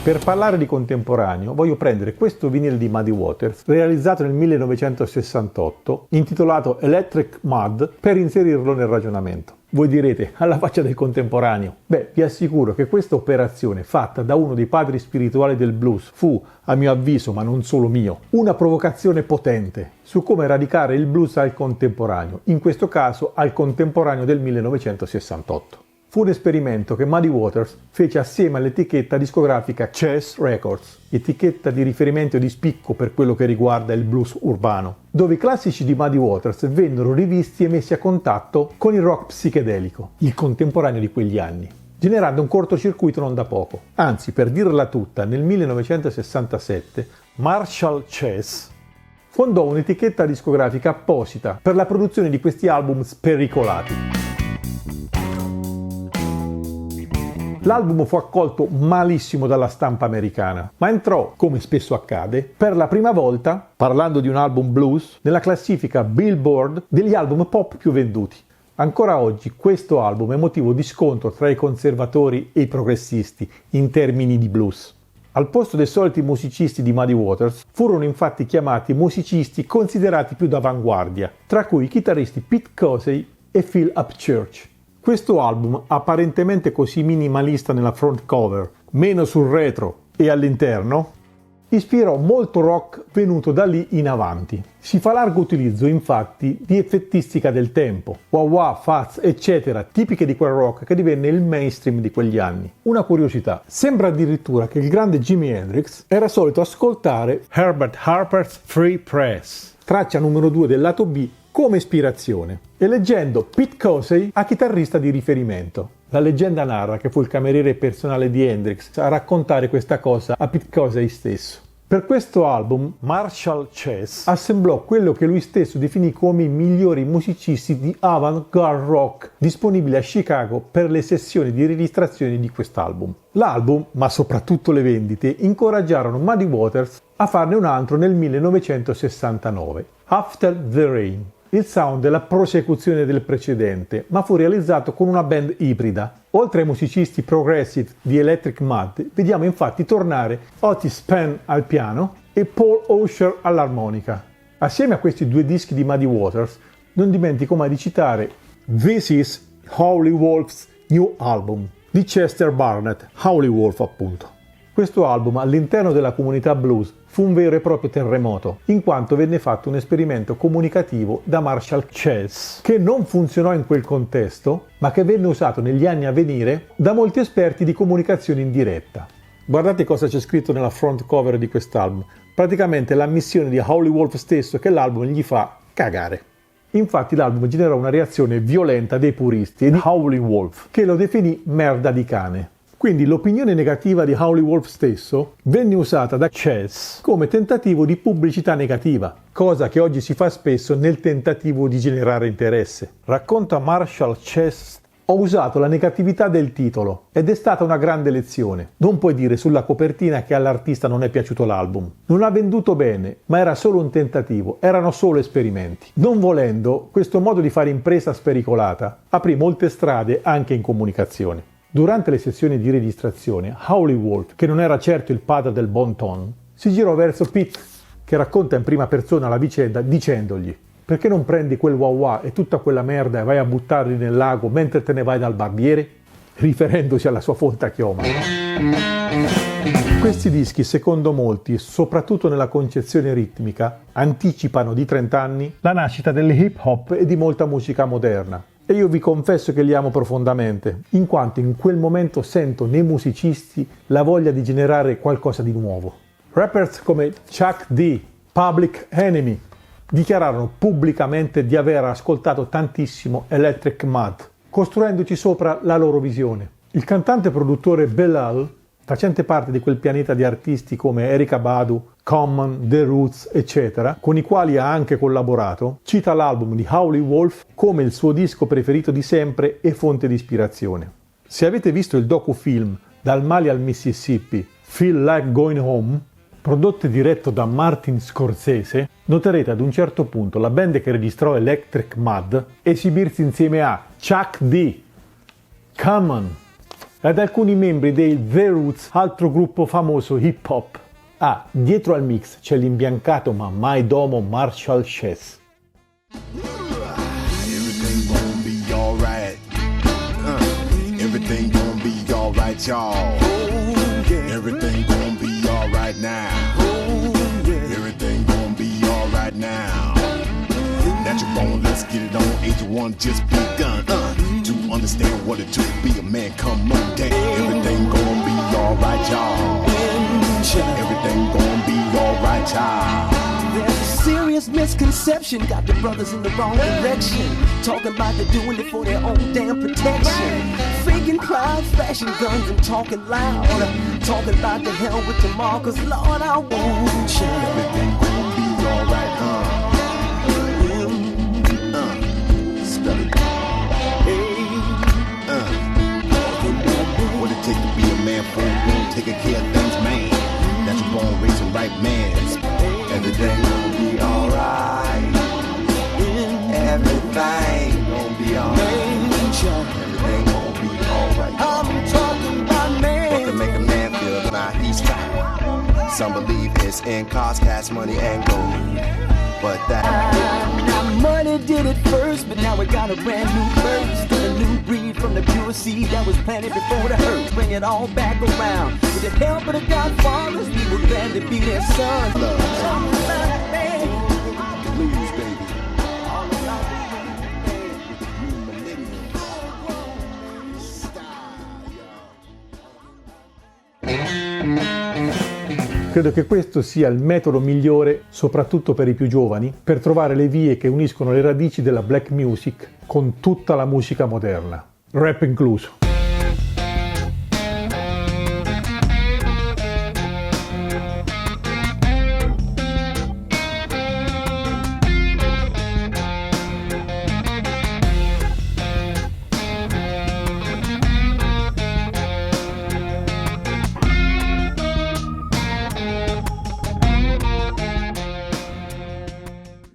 Per parlare di contemporaneo voglio prendere questo vinile di Muddy Waters realizzato nel 1968 intitolato Electric Mud per inserirlo nel ragionamento. Voi direte, alla faccia del contemporaneo. Beh, vi assicuro che questa operazione fatta da uno dei padri spirituali del blues fu, a mio avviso, ma non solo mio, una provocazione potente su come radicare il blues al contemporaneo, in questo caso al contemporaneo del 1968. Fu un esperimento che Muddy Waters fece assieme all'etichetta discografica Chess Records, etichetta di riferimento e di spicco per quello che riguarda il blues urbano, dove i classici di Muddy Waters vennero rivisti e messi a contatto con il rock psichedelico, il contemporaneo di quegli anni, generando un cortocircuito non da poco. Anzi, per dirla tutta, nel 1967 Marshall Chess fondò un'etichetta discografica apposita per la produzione di questi album spericolati. L'album fu accolto malissimo dalla stampa americana, ma entrò, come spesso accade, per la prima volta, parlando di un album blues, nella classifica Billboard degli album pop più venduti. Ancora oggi questo album è motivo di scontro tra i conservatori e i progressisti in termini di blues. Al posto dei soliti musicisti di Muddy Waters furono infatti chiamati musicisti considerati più d'avanguardia, tra cui i chitarristi Pete Cosey e Phil Upchurch. Questo album, apparentemente così minimalista nella front cover, meno sul retro e all'interno, ispirò molto rock venuto da lì in avanti. Si fa largo utilizzo infatti di effettistica del tempo, wah-wah, fuzz, eccetera, tipiche di quel rock che divenne il mainstream di quegli anni. Una curiosità, sembra addirittura che il grande Jimi Hendrix era solito ascoltare Herbert Harper's Free Press, traccia numero 2 del lato B, come ispirazione, eleggendo Pete Cosey a chitarrista di riferimento. La leggenda narra che fu il cameriere personale di Hendrix a raccontare questa cosa a Pete Cosey stesso. Per questo album Marshall Chess assemblò quello che lui stesso definì come i migliori musicisti di avant-garde rock disponibili a Chicago per le sessioni di registrazione di quest'album. L'album, ma soprattutto le vendite, incoraggiarono Muddy Waters a farne un altro nel 1969, After the Rain. Il sound è la prosecuzione del precedente, ma fu realizzato con una band ibrida. Oltre ai musicisti progressive di Electric Mud, vediamo infatti tornare Otis Penn al piano e Paul Osher all'armonica. Assieme a questi due dischi di Muddy Waters, non dimentico mai di citare This is Howlin' Wolf's New Album di Chester Barnett, Howlin' Wolf appunto. Questo album all'interno della comunità blues fu un vero e proprio terremoto, in quanto venne fatto un esperimento comunicativo da Marshall Chess, che non funzionò in quel contesto, ma che venne usato negli anni a venire da molti esperti di comunicazione in diretta. Guardate cosa c'è scritto nella front cover di quest'album, praticamente l'ammissione di Howlin' Wolf stesso che l'album gli fa cagare. Infatti l'album generò una reazione violenta dei puristi e di Howlin' Wolf, che lo definì merda di cane. Quindi l'opinione negativa di Howlin' Wolf stesso venne usata da Chess come tentativo di pubblicità negativa, cosa che oggi si fa spesso nel tentativo di generare interesse. Racconta Marshall Chess: ho usato la negatività del titolo ed è stata una grande lezione. Non puoi dire sulla copertina che all'artista non è piaciuto l'album. Non ha venduto bene, ma era solo un tentativo, erano solo esperimenti. Non volendo, questo modo di fare impresa spericolata aprì molte strade anche in comunicazione. Durante le sessioni di registrazione, Howlin' Wolf, che non era certo il padre del bon ton, si girò verso Pete, che racconta in prima persona la vicenda dicendogli: perché non prendi quel wah-wah e tutta quella merda e vai a buttarli nel lago mentre te ne vai dal barbiere? Riferendosi alla sua folta chioma. Questi dischi, secondo molti, soprattutto nella concezione ritmica, anticipano di 30 anni la nascita dell'hip hop e di molta musica moderna. E io vi confesso che li amo profondamente, in quanto in quel momento sento nei musicisti la voglia di generare qualcosa di nuovo. Rappers come Chuck D, Public Enemy, dichiararono pubblicamente di aver ascoltato tantissimo Electric Mud, costruendoci sopra la loro visione. Il cantante e produttore Belal, facente parte di quel pianeta di artisti come Erykah Badu, Common, The Roots, eccetera, con i quali ha anche collaborato, cita l'album di Howlin' Wolf come il suo disco preferito di sempre e fonte di ispirazione. Se avete visto il docufilm Dal Mali al Mississippi, Feel Like Going Home, prodotto e diretto da Martin Scorsese, noterete ad un certo punto la band che registrò Electric Mud esibirsi insieme a Chuck D, Common, ed alcuni membri dei The Roots, altro gruppo famoso hip hop. Dietro al mix c'è l'imbiancato ma mai domo Marshall Chess. Everything gon' be alright. Everything gon' be alright, y'all. Everything gon' be alright now. Everything gon' be alright now. Natural born, let's get it on. Age of one just begun. To understand what it took to be a man, come on down. Everything gon' be alright, y'all. Everything gon' be alright, y'all. There's a serious misconception, got the brothers in the wrong direction. Talking about they're doing it for their own damn protection. Faking pride, flashing guns and talking loud. Talking about the hell with tomorrow, cause Lord, I want you. Everything gon' be alright, spell it. What it take to be a man, full grown, taking care of things, man. That's a born, raising right man. Everything gon' be alright. Everything gon' be alright. Everything gon' be alright. I'm talking about man. What can make a man feel now he's fine. Some believe it's in cars, cash, money, and gold. But Now money did it first, but now we got a brand new burst. A new breed from the pure seed that was planted before the hurt. Bring it all back around. With the help of the Godfathers, we were glad to be their sons. blues, baby. Credo che questo sia il metodo migliore, soprattutto per i più giovani, per trovare le vie che uniscono le radici della black music con tutta la musica moderna, rap incluso.